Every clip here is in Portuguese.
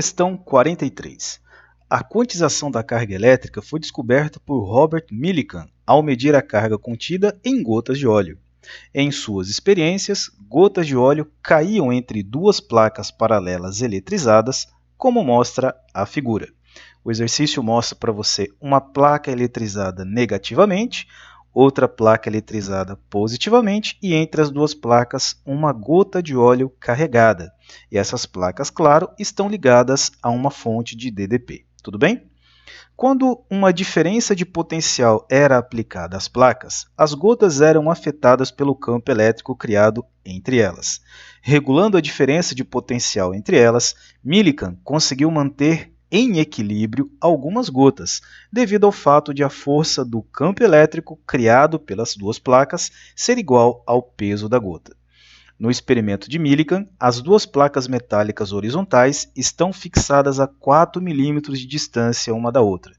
Questão 43. A quantização da carga elétrica foi descoberta por Robert Millikan ao medir a carga contida em gotas de óleo. Em suas experiências, gotas de óleo caíam entre duas placas paralelas eletrizadas, como mostra a figura. O exercício mostra para você uma placa eletrizada negativamente, outra placa eletrizada positivamente e entre as duas placas uma gota de óleo carregada. E essas placas, claro, estão ligadas a uma fonte de DDP. Tudo bem? Quando uma diferença de potencial era aplicada às placas, as gotas eram afetadas pelo campo elétrico criado entre elas. Regulando a diferença de potencial entre elas, Millikan conseguiu manter em equilíbrio algumas gotas, devido ao fato de a força do campo elétrico criado pelas duas placas ser igual ao peso da gota. No experimento de Millikan, as duas placas metálicas horizontais estão fixadas a 4 milímetros de distância uma da outra.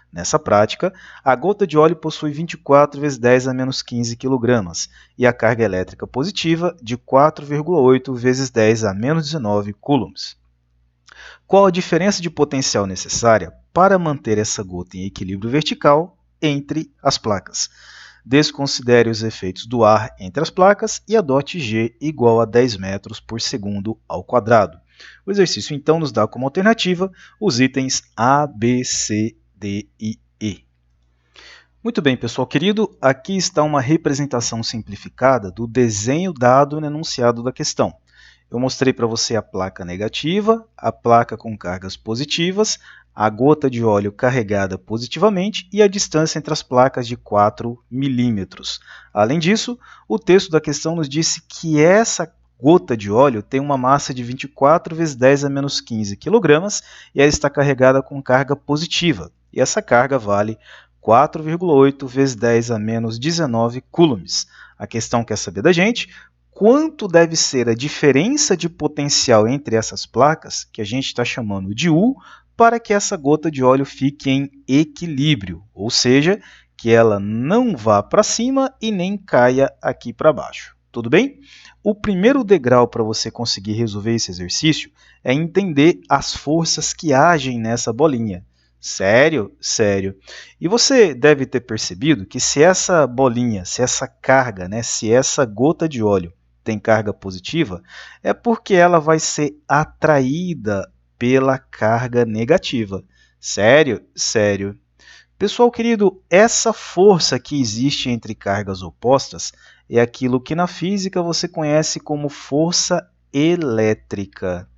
Nessa prática, a gota de óleo possui 24 vezes 10 a menos 15 kg e a carga elétrica positiva de 4,8 vezes 10 a menos 19 coulombs. Qual a diferença de potencial necessária para manter essa gota em equilíbrio vertical entre as placas? Desconsidere os efeitos do ar entre as placas e adote G igual a 10 metros por segundo ao quadrado. O exercício então nos dá como alternativa os itens A, B, C, D e E. Muito bem, pessoal querido, aqui está uma representação simplificada do desenho dado no enunciado da questão. Eu mostrei para você a placa negativa, a placa com cargas positivas, a gota de óleo carregada positivamente e a distância entre as placas de 4 milímetros. Além disso, o texto da questão nos disse que essa gota de óleo tem uma massa de 24 vezes 10 a menos 15 kg e ela está carregada com carga positiva. E essa carga vale 4,8 vezes 10 a menos 19 coulombs. A questão quer saber da gente quanto deve ser a diferença de potencial entre essas placas, que a gente está chamando de U, para que essa gota de óleo fique em equilíbrio, ou seja, que ela não vá para cima e nem caia aqui para baixo. Tudo bem? O primeiro degrau para você conseguir resolver esse exercício é entender as forças que agem nessa bolinha. Sério? Sério. E você deve ter percebido que se essa bolinha, se essa carga, se essa gota de óleo tem carga positiva, é porque ela vai ser atraída pela carga negativa. Sério? Sério. Pessoal querido, essa força que existe entre cargas opostas é aquilo que na física você conhece como força elétrica.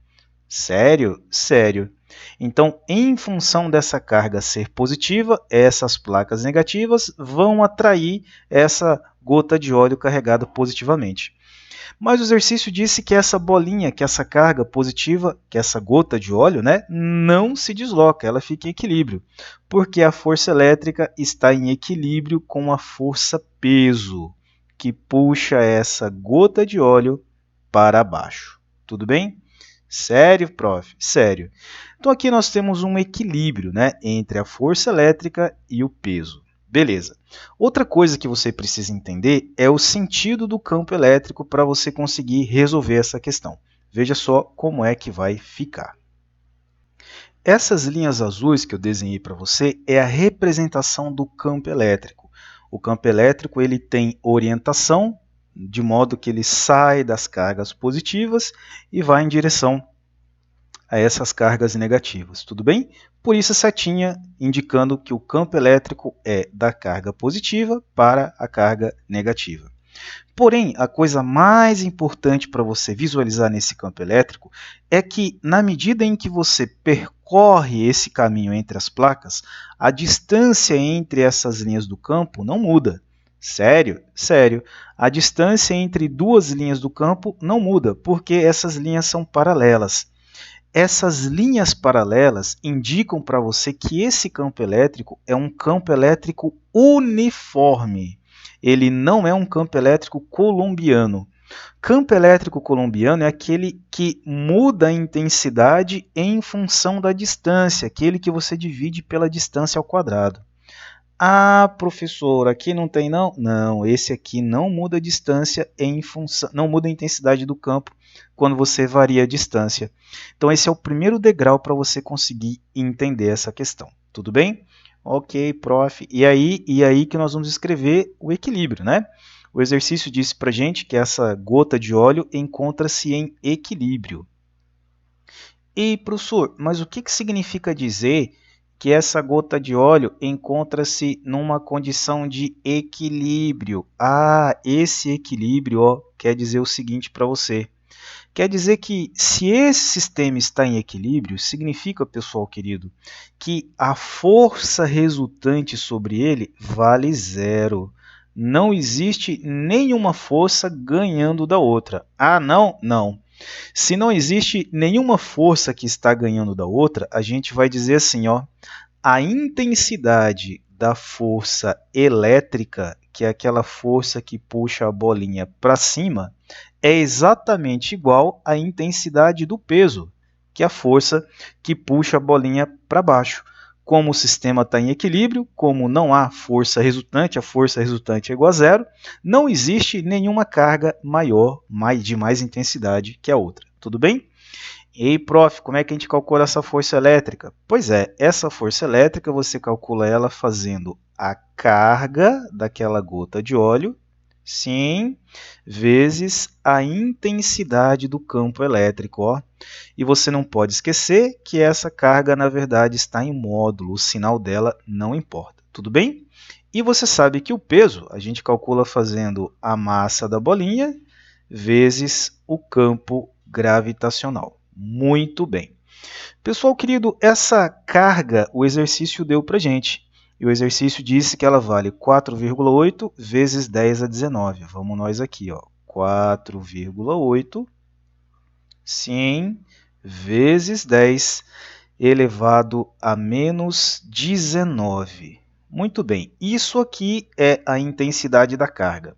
Sério? Sério. Então, em função dessa carga ser positiva, essas placas negativas vão atrair essa gota de óleo carregada positivamente. Mas o exercício disse que essa bolinha, que essa carga positiva, que essa gota de óleo, não se desloca, ela fica em equilíbrio, porque a força elétrica está em equilíbrio com a força peso, que puxa essa gota de óleo para baixo. Tudo bem? Sério, prof? Sério. Então aqui nós temos um equilíbrio entre a força elétrica e o peso. Beleza. Outra coisa que você precisa entender é o sentido do campo elétrico para você conseguir resolver essa questão. Veja só como é que vai ficar. Essas linhas azuis que eu desenhei para você é a representação do campo elétrico. O campo elétrico ele tem orientação, de modo que ele sai das cargas positivas e vai em direção a essas cargas negativas, tudo bem? Por isso a setinha indicando que o campo elétrico é da carga positiva para a carga negativa. Porém, a coisa mais importante para você visualizar nesse campo elétrico é que, na medida em que você percorre esse caminho entre as placas, a distância entre essas linhas do campo não muda. Sério? Sério. A distância entre duas linhas do campo não muda, porque essas linhas são paralelas. Essas linhas paralelas indicam para você que esse campo elétrico é um campo elétrico uniforme. Ele não é um campo elétrico colombiano. Campo elétrico colombiano é aquele que muda a intensidade em função da distância, aquele que você divide pela distância ao quadrado. Ah, professor, aqui não tem não? Não, esse aqui não muda a distância em função, não muda a intensidade do campo quando você varia a distância. Então esse é o primeiro degrau para você conseguir entender essa questão. Tudo bem? Ok, prof. E aí que nós vamos escrever o equilíbrio, né? O exercício disse para a gente que essa gota de óleo encontra-se em equilíbrio. E, professor, mas o que significa dizer que essa gota de óleo encontra-se numa condição de equilíbrio? Ah, esse equilíbrio quer dizer o seguinte para você. Quer dizer que se esse sistema está em equilíbrio, significa, pessoal querido, que a força resultante sobre ele vale zero. Não existe nenhuma força ganhando da outra. Ah, não? Não. Se não existe nenhuma força que está ganhando da outra, a gente vai dizer assim, a intensidade da força elétrica, que é aquela força que puxa a bolinha para cima, é exatamente igual à intensidade do peso, que é a força que puxa a bolinha para baixo. Como o sistema está em equilíbrio, como não há força resultante, a força resultante é igual a zero, não existe nenhuma carga maior, de mais intensidade que a outra. Tudo bem? E aí, prof, como é que a gente calcula essa força elétrica? Pois é, essa força elétrica você calcula ela fazendo a carga daquela gota de óleo, sim, vezes a intensidade do campo elétrico. E você não pode esquecer que essa carga, na verdade, está em módulo, o sinal dela não importa. Tudo bem? E você sabe que o peso a gente calcula fazendo a massa da bolinha vezes o campo gravitacional. Muito bem. Pessoal querido, essa carga o exercício deu para a gente. E o exercício disse que ela vale 4,8 vezes 10 a 19. Vamos nós aqui, 4,8, sim, vezes 10 elevado a menos 19. Muito bem, isso aqui é a intensidade da carga.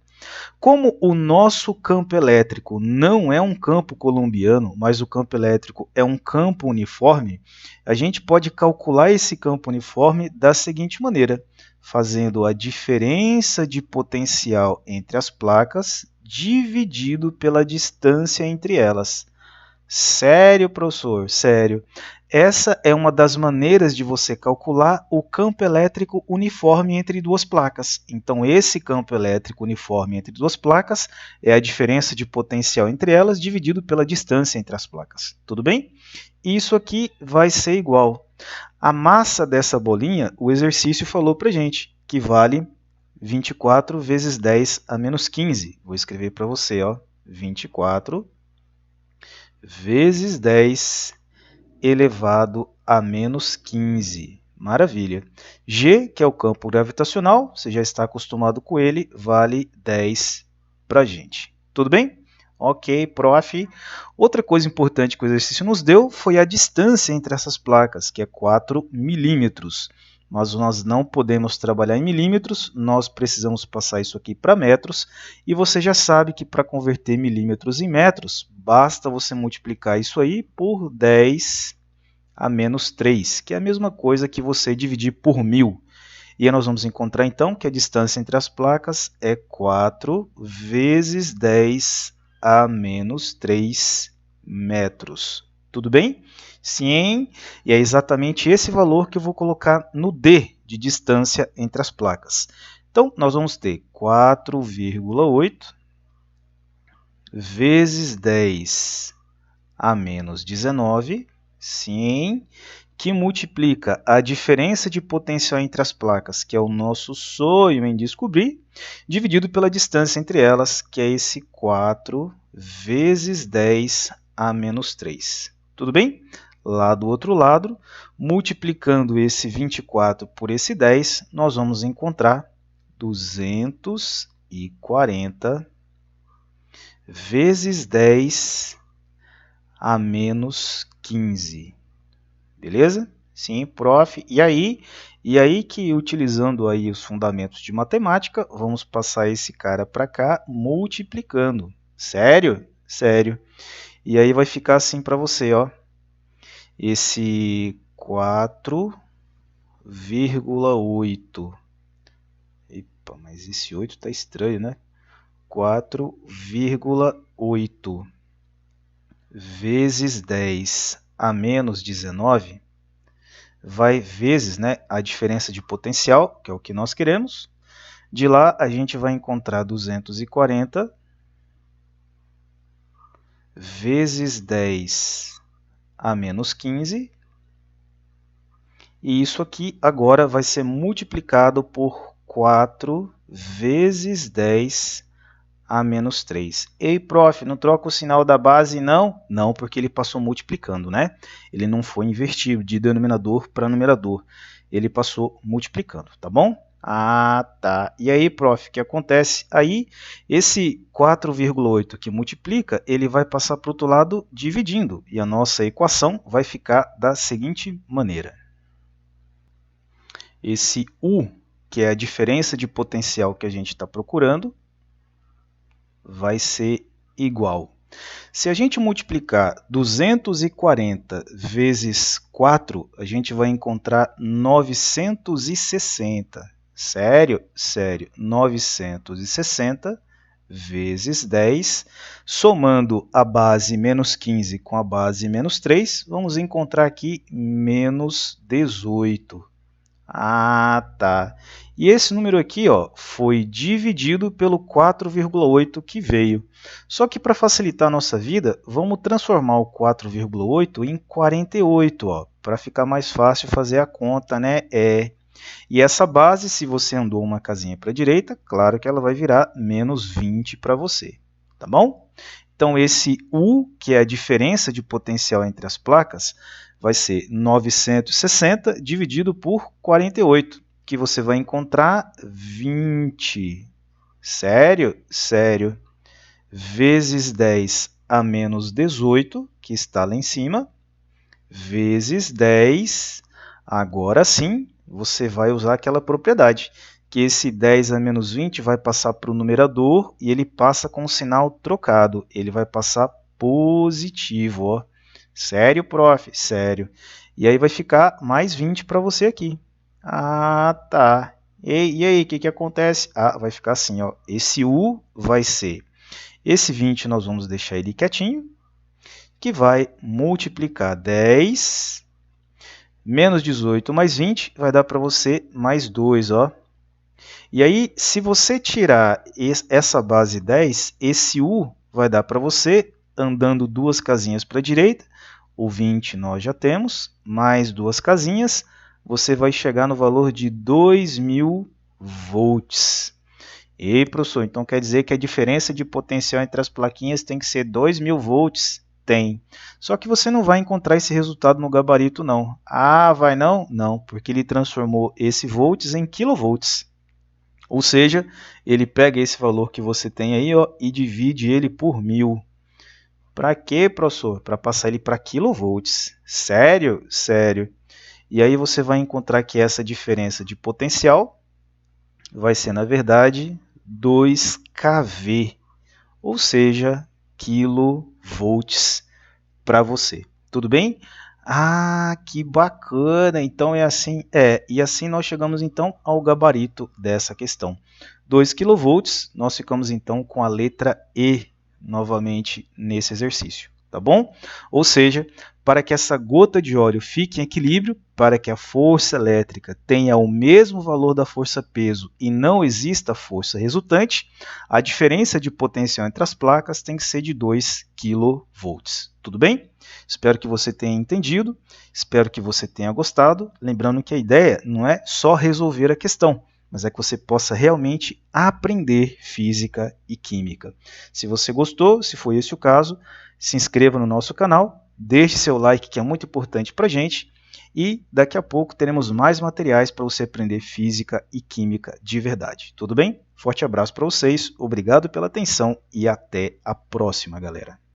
Como o nosso campo elétrico não é um campo colombiano, mas o campo elétrico é um campo uniforme, a gente pode calcular esse campo uniforme da seguinte maneira, fazendo a diferença de potencial entre as placas dividido pela distância entre elas. Sério, professor? Sério. Essa é uma das maneiras de você calcular o campo elétrico uniforme entre duas placas. Então, esse campo elétrico uniforme entre duas placas é a diferença de potencial entre elas dividido pela distância entre as placas. Tudo bem? Isso aqui vai ser igual. A massa dessa bolinha, o exercício falou para a gente, que vale 24 vezes 10 a menos 15. Vou escrever para você, 24 vezes 10 elevado a menos 15. Maravilha. G, que é o campo gravitacional, você já está acostumado com ele, vale 10 para a gente. Tudo bem? Ok, prof. Outra coisa importante que o exercício nos deu foi a distância entre essas placas, que é 4 milímetros. Mas nós não podemos trabalhar em milímetros, nós precisamos passar isso aqui para metros. E você já sabe que para converter milímetros em metros, basta você multiplicar isso aí por 10 a menos 3, que é a mesma coisa que você dividir por 1.000. E aí nós vamos encontrar então que a distância entre as placas é 4 vezes 10 a menos 3 metros. Tudo bem? Sim, e é exatamente esse valor que eu vou colocar no D de distância entre as placas. Então, nós vamos ter 4,8 vezes 10 a menos 19, sim, que multiplica a diferença de potencial entre as placas, que é o nosso sonho em descobrir, dividido pela distância entre elas, que é esse 4 vezes 10 a menos 3. Tudo bem? Lá do outro lado, multiplicando esse 24 por esse 10, nós vamos encontrar 240 vezes 10 a menos 15. Beleza? Sim, prof. E aí que utilizando aí os fundamentos de matemática, vamos passar esse cara para cá multiplicando. Sério? Sério. E aí vai ficar assim para você, esse 4,8. Epa, mas esse 8 está estranho, né? 4,8 vezes 10 a menos 19 vai vezes, né, a diferença de potencial, que é o que nós queremos. De lá a gente vai encontrar 240 vezes 10 a menos 15. E isso aqui agora vai ser multiplicado por 4 vezes 10 a menos 3. Ei, prof, não troca o sinal da base, não? Não, porque ele passou multiplicando, né? Ele não foi invertido de denominador para numerador. Ele passou multiplicando, tá bom? Ah, tá. E aí, prof, o que acontece? Aí, esse 4,8 que multiplica, ele vai passar para o outro lado dividindo. E a nossa equação vai ficar da seguinte maneira. Esse U, que é a diferença de potencial que a gente está procurando, vai ser igual. Se a gente multiplicar 240 vezes 4, a gente vai encontrar 960. Sério? Sério. 960 vezes 10. Somando a base menos 15 com a base menos 3, vamos encontrar aqui menos 18. Ah, tá. E esse número aqui, ó, foi dividido pelo 4,8 que veio. Só que para facilitar a nossa vida, vamos transformar o 4,8 em 48, ó, para ficar mais fácil fazer a conta, né? E essa base, se você andou uma casinha para a direita, claro que ela vai virar menos 20 para você, tá bom? Então, esse U, que é a diferença de potencial entre as placas, vai ser 960 dividido por 48, que você vai encontrar 20. Sério? Sério. Vezes 10 a menos 18, que está lá em cima, vezes 10. Agora sim, você vai usar aquela propriedade, que esse 10 a menos 20 vai passar para o numerador e ele passa com o sinal trocado. Ele vai passar positivo, ó. Sério, prof? Sério. E aí vai ficar mais 20 para você aqui. Ah, tá. E aí, o que acontece? Ah, vai ficar assim, ó. Esse U vai ser... Esse 20 nós vamos deixar ele quietinho, que vai multiplicar 10 menos 18 mais 20, vai dar para você mais 2, ó. E aí, se você tirar essa base 10, esse U vai dar para você, andando duas casinhas para a direita, o 20 nós já temos, mais duas casinhas, você vai chegar no valor de 2.000 volts. E professor, então quer dizer que a diferença de potencial entre as plaquinhas tem que ser 2.000 volts? Tem. Só que você não vai encontrar esse resultado no gabarito, não. Ah, vai não? Não, porque ele transformou esse volts em quilovolts. Ou seja, ele pega esse valor que você tem aí, ó, e divide ele por 1.000. Para quê, professor? Para passar ele para quilovolts. Sério? Sério. E aí você vai encontrar que essa diferença de potencial vai ser, na verdade, 2 kV, ou seja, kilovolts para você. Tudo bem? Ah, que bacana! Então é assim, e assim nós chegamos então ao gabarito dessa questão. 2 kV, nós ficamos então com a letra E novamente nesse exercício, tá bom? Ou seja, para que essa gota de óleo fique em equilíbrio, para que a força elétrica tenha o mesmo valor da força-peso e não exista força resultante, a diferença de potencial entre as placas tem que ser de 2 kV. Tudo bem? Espero que você tenha entendido, espero que você tenha gostado. Lembrando que a ideia não é só resolver a questão, mas é que você possa realmente aprender física e química. Se você gostou, se foi esse o caso, se inscreva no nosso canal, deixe seu like que é muito importante para a gente e daqui a pouco teremos mais materiais para você aprender física e química de verdade. Tudo bem? Forte abraço para vocês, obrigado pela atenção e até a próxima, galera.